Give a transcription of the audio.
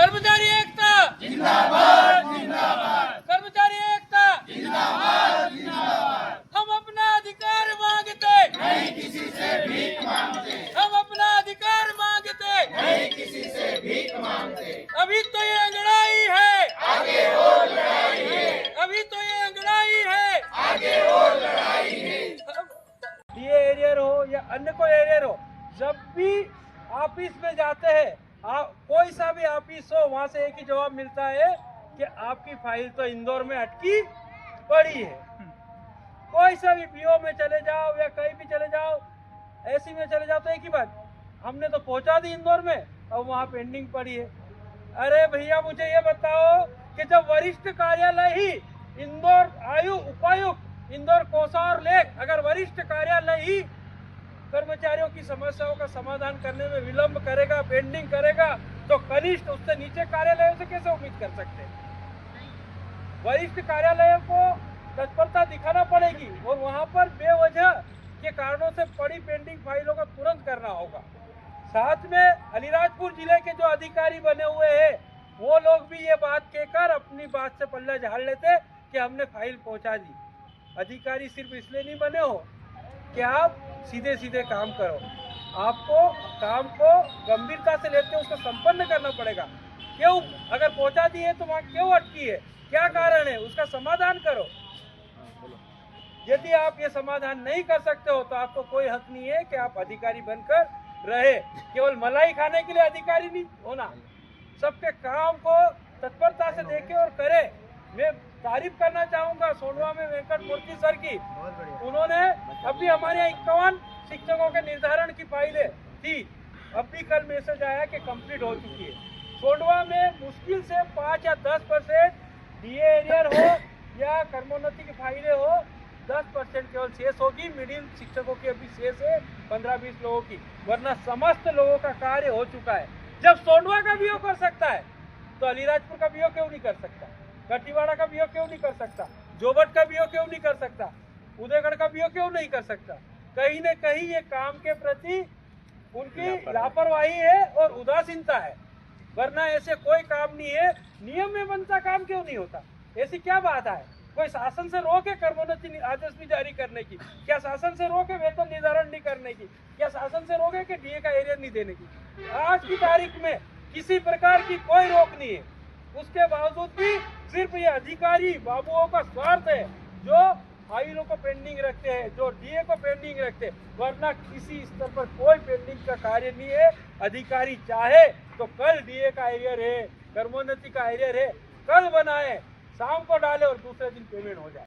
कर्मचारी एकता जिंदाबाद जिंदाबाद, कर्मचारी एकता जिंदाबाद जिंदाबाद। हम अपना अधिकार मांगते नहीं किसी से भीख मांगते, हम अपना अधिकार मांगते नहीं किसी से भीख मांगते। अभी तो ये अंगड़ाई है, आगे और लड़ाई है, अभी तो ये अंगड़ाई है, आगे और लड़ाई है। ये एरियर हो या अन्य कोई एरियर हो, जब भी ऑफिस में जाते हैं, कोई सा भी ऑफिस हो, वहां से एक ही जवाब मिलता है कि आपकी फाइल तो इंदौर में अटकी पड़ी है। कोई सा भी पीओ में चले जाओ या कहीं भी चले जाओ, एसी में चले जाओ, तो एक ही बात, हमने तो पहुंचा दी इंदौर में और वहां पेंडिंग पड़ी है। अरे भैया मुझे ये बताओ कि जब वरिष्ठ कार्यालय ही इंदौर उपायुक्त इंदौर कोसार लेक, अगर वरिष्ठ कार्यालय ही कर्मचारियों की समस्याओं का समाधान करने में विलंब करेगा, पेंडिंग करेगा, तो कनिष्ठ उससे नीचे कार्यालयों से कैसे उम्मीद कर सकते हैं। वरिष्ठ कार्यालयों को तत्परता दिखाना पड़ेगी और वहां पर बेवजह के कारणों से पड़ी पेंडिंग फाइलों का तुरंत करना होगा। साथ में अलीराजपुर जिले के जो अधिकारी बने हुए हैं, वो लोग भी ये बात कहकर अपनी बात से पल्ला झाड़ लेते कि हमने फाइल पहुंचा दी। अधिकारी सिर्फ इसलिए नहीं बने हो कि आप सीधे सीधे काम करो, आपको काम को गंभीरता से लेते उसको संपन्न करना पड़ेगा। क्यों, अगर पहुंचा दी है तो वहां क्यों अटकी है, क्या कारण है, उसका समाधान करो। यदि आप ये समाधान नहीं कर सकते हो तो आपको कोई हक नहीं है कि आप अधिकारी बनकर रहे। केवल मलाई खाने के लिए अधिकारी नहीं होना, सबके काम को तत्परता से देखे और करे। मैं तारीफ करना चाहूंगा सोंडवा में वेंकट मूर्ति सर की, उन्होंने अभी हमारे यहाँ 51 शिक्षकों के निर्धारण की फाइलें थी, अभी कल मैसेज आया कि कंप्लीट हो चुकी है। सोंडवा में मुश्किल से 5 या 10% डीए एरियर हो या कर्मोन्नति की फाइलें हो, 10% केवल शेष होगी। मिडिल शिक्षकों की अभी शेष है 15-20 लोगों की, वरना समस्त लोगों का कार्य हो चुका है। जब सोंडवा का बीओ कर सकता है तो अलीराजपुर का बीओ क्यों नहीं कर सकता, कटिवाड़ा का बीओ क्यों नहीं कर सकता, जोबट का बीओ क्यों नहीं कर सकता, उदयगढ़ का बीओ क्यों नहीं कर सकता। कहीं न कहीं ये काम के प्रति उनकी लापरवाही है और उदासीनता है, वरना ऐसे कोई काम नहीं है। नियम में बनता काम क्यों नहीं होता, ऐसी क्या बात है। कोई शासन से रोके कर्मोन्नति आदेश भी जारी करने की, क्या शासन से रोके वेतन निर्धारण नहीं करने की, क्या शासन से रोके कि डीए का एरियर नहीं देने की। आज की तारीख में किसी प्रकार की कोई रोक नहीं है, उसके बावजूद भी सिर्फ ये अधिकारी बाबुओं का स्वार्थ है जो फाइलों को पेंडिंग रखते हैं, जो डीए को पेंडिंग रखते हैं, वरना किसी स्तर पर कोई पेंडिंग का कार्य नहीं है। अधिकारी चाहे तो कल डीए का एरियर है, कर्मोन्नति का एरियर है, कल बनाए, शाम को डाले और दूसरे दिन पेमेंट हो जाए।